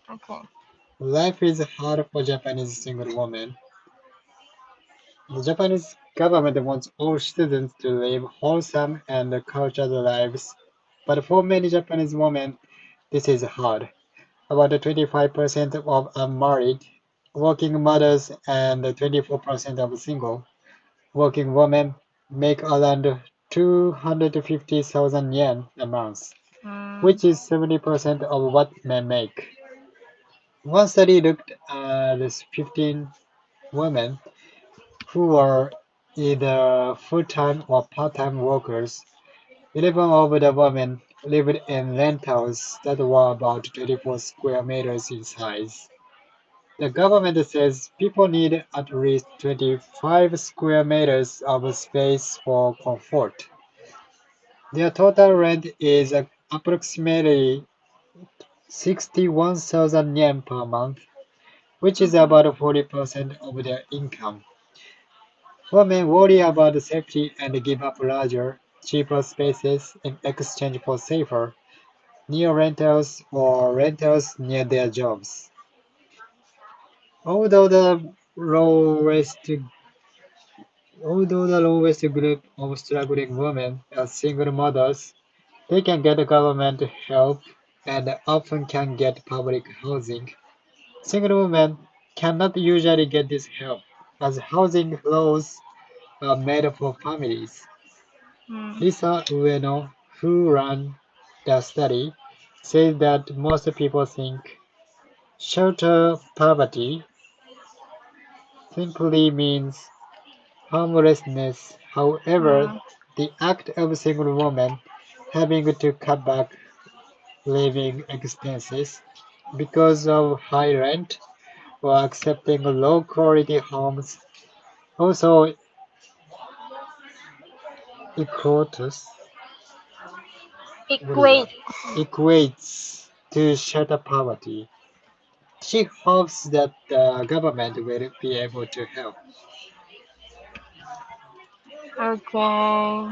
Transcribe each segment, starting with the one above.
Okay. Life is hard for Japanese single women. The Japanese government wants all students to live wholesome and cultured lives, but for many Japanese women, this is hard. About 25% of unmarried working mothers and 24% of single working women make around 250,000 yen a month, Mm, which is 70% of what men make. One study looked at 15 women who were either full-time or part-time workers. 11 of the women lived in rentals that were about 24 square meters in size. The government says people need at least 25 square meters of space for comfort. Their total rent is approximately 61,000 yen per month, which is mhm. about 40% of their income. Women worry about safety and give up larger, cheaper spaces in exchange for safer, near rentals or rentals near their jobs. Although the lowest Although the lowest group of struggling women are single mothers, they can get government help and often can get public housing. Single women cannot usually get this help, as housing laws are made for families. Mm. Lisa Ueno, who ran the study, says that most people think shelter poverty simply means homelessness. However, Mm. the act of a single woman having to cut back living expenses because of high rent or accepting low quality homes also equates, what is that? Equate. Equates to shelter poverty. She hopes that the government will be able to help. Okay.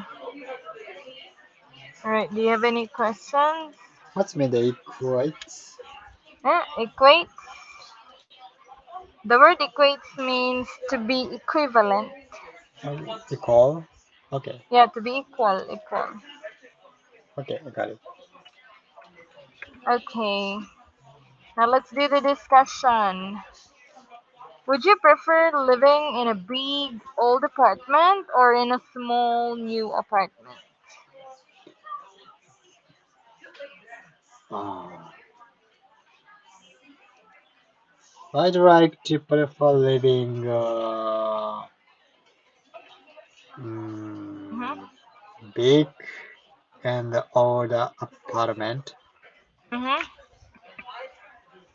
All right. Do you have any questions? What's mean the equates? Equate. The word equates means to be equivalent. Equal? Okay, Yeah, to be equal. Equal. okay, I got it. Okay. Now let's do the discussion. Would you prefer living in a big old apartment or in a small new apartment? Ah, I'd like to prefer living Mhm. mm, big and older apartment. Mhm.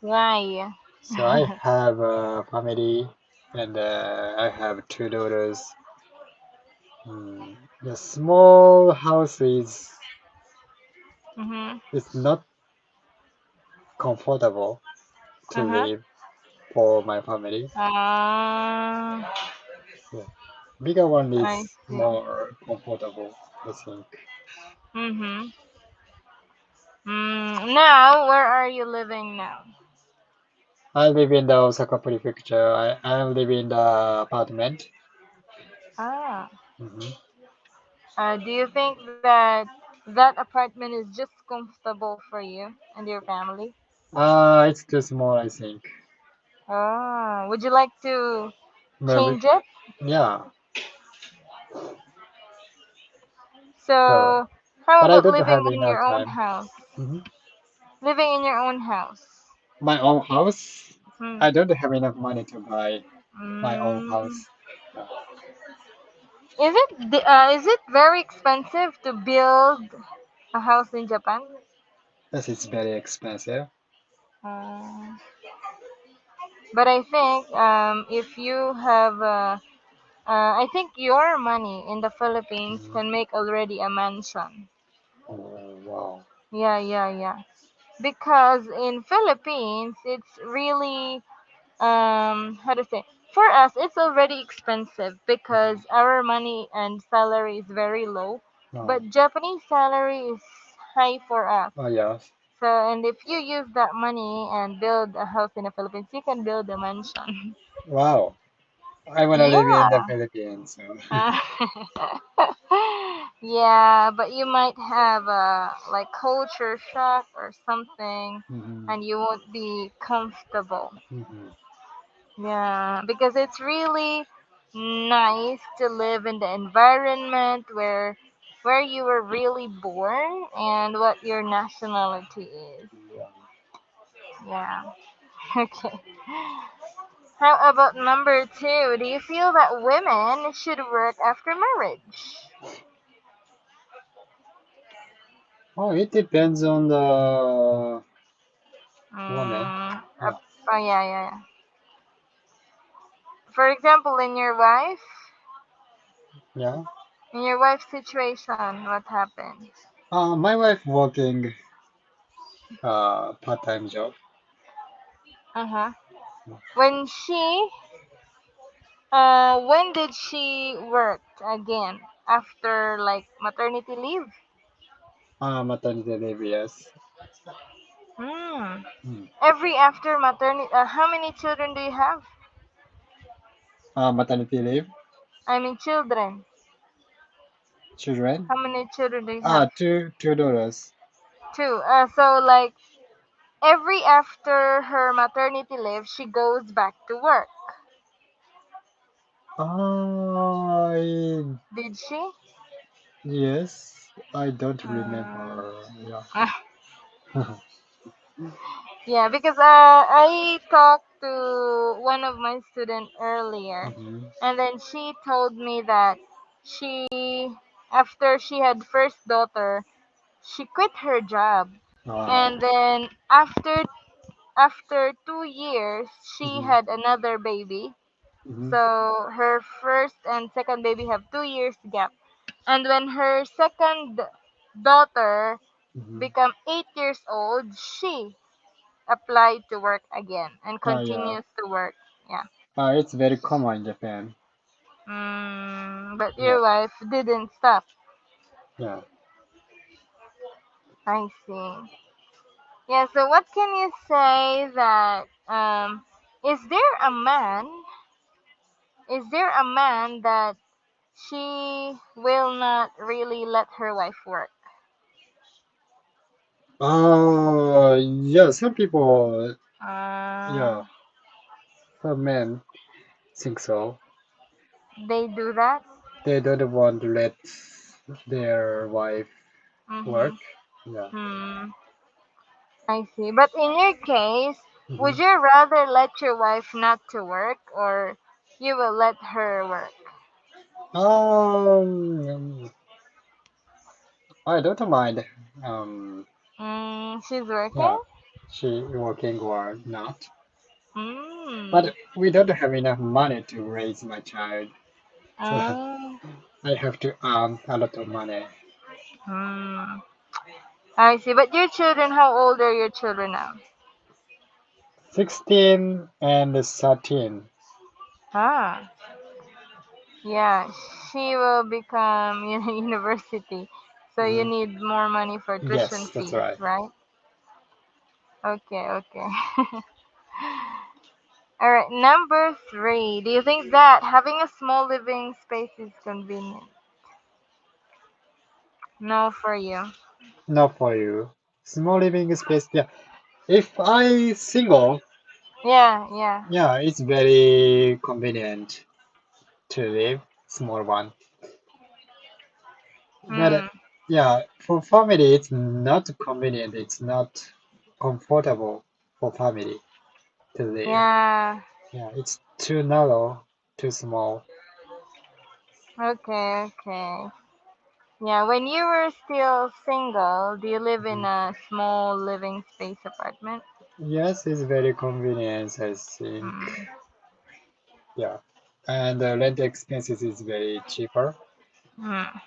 Why? So I have a family and I have two daughters. The small house Mhm. is not comfortable to Uh huh. live for my family. Ah, Yeah. Bigger one I is see. more comfortable, I think. Mhm. Now, where are you living now? I live in the Osaka prefecture. I live in the apartment. Ah. hmm Do you think that that apartment is just comfortable for you and your family? It's too small, I think. Ah. Would you like to Maybe. change it? Yeah. So, So, how but I about don't living have in your enough own time. house? hmm Living in your own house. My own house? Hmm. I don't have enough money to buy my own Mm. house. Yeah. Is it very expensive to build a house in Japan? Yes, it's very expensive. Uh, but I think if you have I think your money in the Philippines Mhm. can make already a mansion. Oh, wow. Yeah, yeah, yeah. Because in Philippines, it's really how to say, for us it's already expensive because hmm our money and salary is very low. No. But Japanese salary is high for us. Oh, yes. So, and if you use that money and build a house in the Philippines, you can build a mansion. Wow. I want to live in the Yeah. Philippines. So. Uh, yeah, but you might have a like culture shock or something, Hmm. and you won't be comfortable. Hmm. Yeah, because it's really nice to live in the environment where you were really born and what your nationality is. Yeah. Yeah. Okay. How about number two? Do you feel that women should work after marriage? Oh, it depends on the woman. Mm, Yeah. oh yeah, yeah, yeah. For example, Yeah. in your wife's situation, what happened? My wife working part-time job. Uh huh. When when did she work again after like maternity leave? Maternity leave, yes. Hmm. Mm. Every after maternity, how many children do you have? Maternity leave, I mean, children. children. How many children do you have? Two daughters. Two. So like every after her maternity leave, she goes back to work. I Did she? Yes, I don't Uh, remember. Yeah. yeah, because I talked to one of my students earlier, Hmm. and then she told me that she, after she had first daughter, she quit her job, Wow. and then after 2 years, she Hmm. had another baby. Hmm. So her first and second baby have 2 years gap, and when her second daughter Hmm. become 8 years old, she applied to work again and Yeah. continues to work. Yeah. It's very common in Japan. But Yeah. your wife didn't stop. Yeah. I see. Yeah. So what can you say that is there a man? Is there a man that she will not really let her wife work? Yeah. Some people, Uh, yeah, some men think so. they do that. They don't want to let their wife Mm-hmm. work. Yeah. Hmm. I see. But in your case, Hmm. would you rather let your wife not to work or you will let her work? I don't mind. Um, She's working? yeah, she working or not. Mm. But we don't have enough money to raise my child, so Mm. I have to earn a lot of money. Mm. I see. But your children, how old are your children now? 16 and 13. Ah, yeah. She will become university. So you Mhm. need more money for tuition Yes, that's fees, right. right? Okay, okay. All right, number three. Do you think that having a small living space is convenient? No, for you. Not for you. Small living space. Yeah. If I single, Yeah, yeah. yeah, it's very convenient to live small one. But Hmm. yeah, for family, it's not convenient. It's not comfortable for family to live. Yeah. Yeah, it's too narrow, too small. Okay, okay. Yeah, when you were still single, do you live in Mhm. a small living space apartment? Yes, it's very convenient, I think. Mm. Yeah, and the rent expenses is very cheaper. Mm.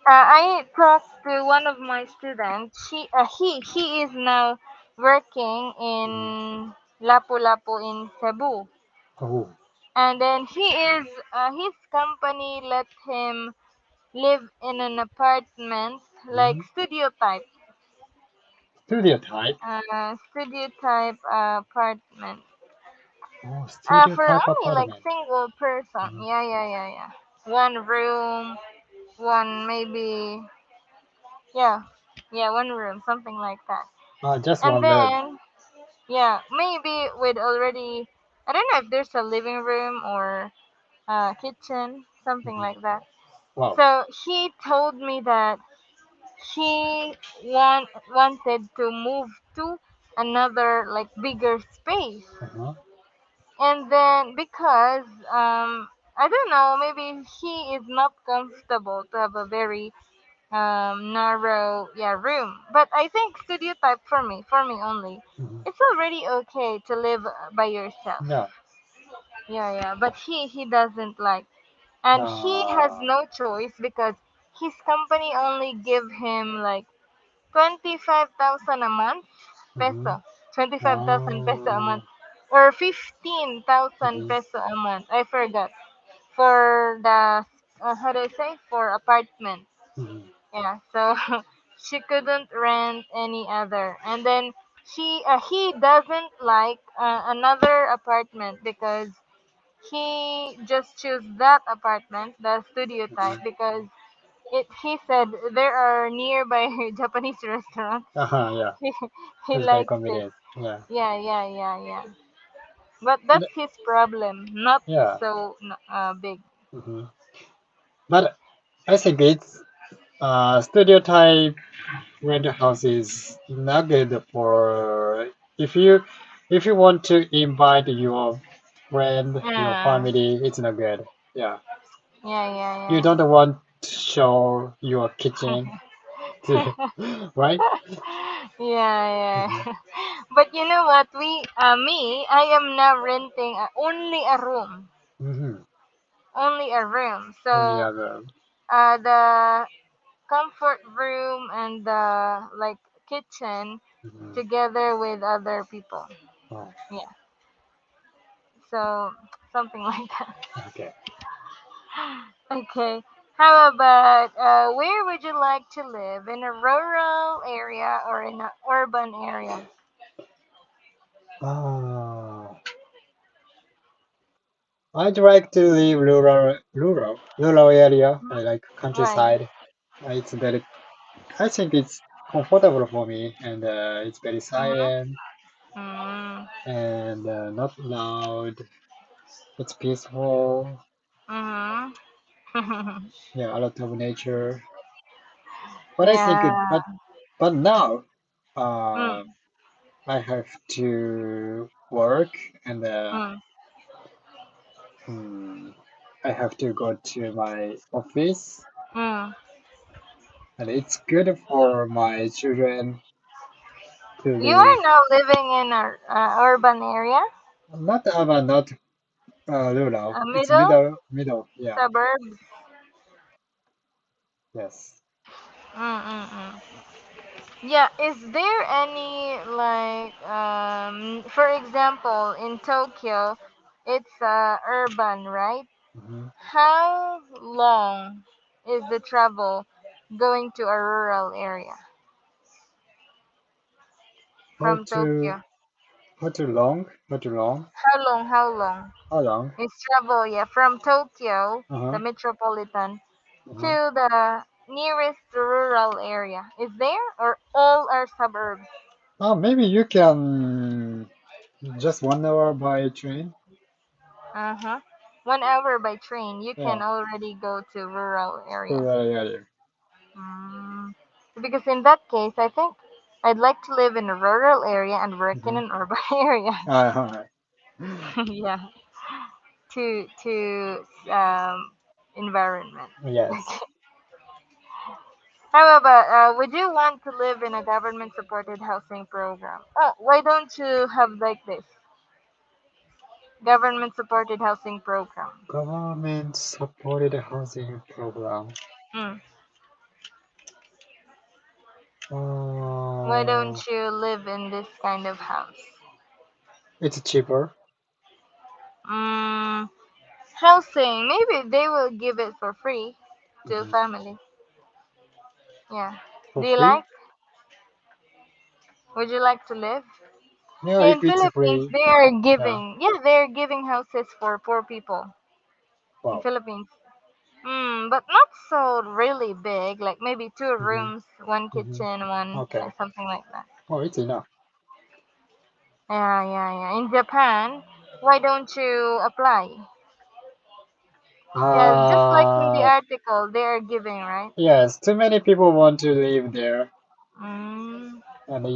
I talked to one of my students. He is now working Mhm. in Lapu-Lapu in Cebu. Oh. And then his company let him live in an apartment like Mhm. studio type. Studio type. studio type apartment. Oh, studio For type only like apartment. single person. Mhm. Yeah, yeah, yeah, yeah. One room, one maybe. Yeah, yeah, one room, something like that. Just And one room. then yeah, maybe with already. I don't know if there's a living room or kitchen, something Mhm. like that. Wow. So he told me that he wanted to move to another like bigger space, Uh-huh. and then because I don't know, maybe he is not comfortable to have a very narrow room. But I think studio type for me only, Mhm. it's already okay to live by yourself. Yeah. Yeah, but he doesn't like, and he has Uh, no choice because his company only give him like 25,000 a month mhm. peso, 25,000 peso a Uh, month, or 15,000 mhm. peso a month. I forgot for the how do I say, for apartment. Mhm. Yeah, so she couldn't rent any other, and then he doesn't like another apartment because he just choose that apartment, the studio type, Mhm. because it he said there are nearby Japanese restaurants. Uh-huh, yeah. he, he It's very likes it. convenient. Yeah. Yeah. But And, that's his problem, not yeah. so big. Mhm. But I think it's studio type rental house is not good for if you want to invite your friend, your Yeah, family, it's not good. Yeah. You yeah, don't want to show your kitchen to, right? yeah. Hmm. But you know what? I am now renting only a room, Hmm. only a room. Only So other. the comfort room and the like kitchen Hmm. together with other people. Oh, Yeah. So something like that. okay. Okay. How about where would you like to live? In a rural area or in an urban area? Ah, I'd like to live rural area. I like Why? countryside. It's very. I think it's comfortable for me, and it's very Mm-hmm. silent Mm-hmm. and not loud. It's peaceful. Mm-hmm. Yeah, a lot of nature. But I think, Yeah. but now, Mm, uh, I have to work, and mm, hmm, I have to go to my office, mm. and it's good for my children to You live are now living in a urban area, not urban, not rural. a It's middle middle. Yeah, suburbs. yes. Mm. Yeah, is there any like for example in Tokyo, it's urban, right? Hmm. How long is the travel going to a rural area How from to Tokyo? how too long? How too long? How long How long? is travel, yeah, from Tokyo, the Uh-huh. metropolitan, Uh-huh. to the nearest rural area? Is there or all are suburbs? Maybe you can just 1 hour by train. Uh-huh. 1 hour by train, you Yeah, can already go to rural areas. rural area. Mm. Because in that case, I think I'd like to live in a rural area and work in Mm-hmm. an urban area. Uh-huh. Yeah, to environment. Yes. Okay. How about would you want to live in a government supported housing program? Oh, why don't you have like this government supported housing program? Government supported housing program. Mm. Why Uh, don't you live in this kind of house? it's cheaper. Mm, housing, maybe they will give it for free to Hmm. family. Yeah. For Do you free? like? Would you like to live? No, Yeah, if in it's Philippines, free. they are Yeah. giving. Yeah, they're giving houses for poor people in Wow. Philippines. But not so really big. Like maybe two Mm-hmm. rooms, one Mm-hmm. kitchen, one Okay. like something like that. Oh, it's enough. Yeah, yeah, yeah. In Japan, why don't you apply? Yeah, just like in the Uh, article, they are giving, right? yes, too many people want to live there, Mm, and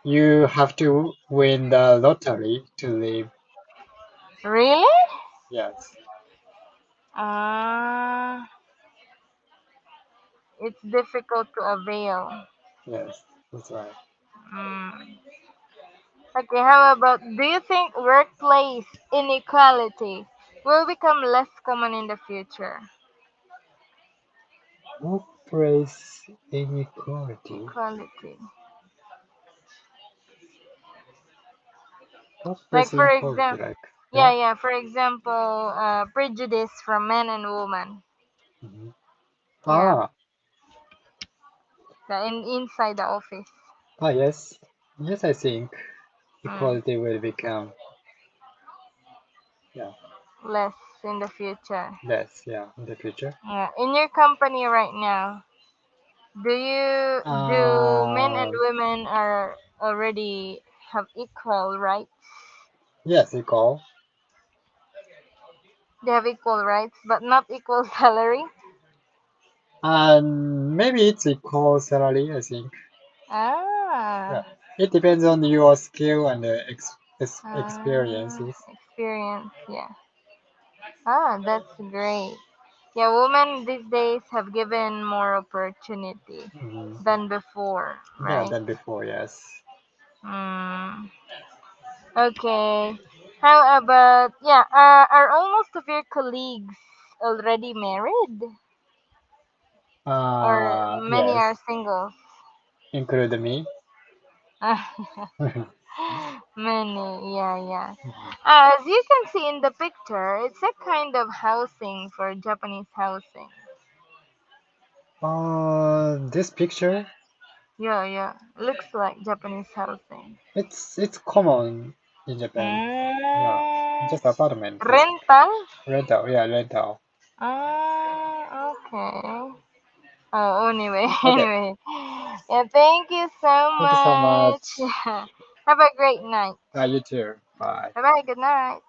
you have to win the lottery to live. really? Yes, Uh, it's difficult to avail. yes, that's right. Mm. Okay, how about do you think workplace inequality will become less common in the future? Workplace inequality. Equality. Like Workplace for inequality, example, like, yeah, yeah. yeah, for example, prejudice from men and women. Hmm. Yeah, Ah, inside the office. yes, yes, I think Mm, equality will become, yeah, less in the future. less, yeah, in the future. Yeah, in your company right now, do men and Uh, women are already have equal rights? yes, equal. They have equal rights, but not equal salary. And maybe it's equal salary, I think. Yeah, Ah, it depends on your skill and ah, experiences. experience. Yeah. Ah, that's great. Yeah, women these days have given more opportunity Hmm. than before, Yeah, right? than before, yes. Mm, okay. How about yeah? Are almost of your colleagues already married, or many Yes, are singles? include me. Many, yeah, yeah. Mhm. As you can see in the picture, it's a kind of housing for Japanese housing. This picture, Yeah, yeah. Looks like Japanese housing. it's common in Japan. Yeah, Mm, just apartment, just rental? rental. Yeah, rental. Ah, okay. Oh, anyway, Okay, anyway. Yeah, thank you so thank you so much. much. Have a great night. You too. Bye. Bye bye, good night.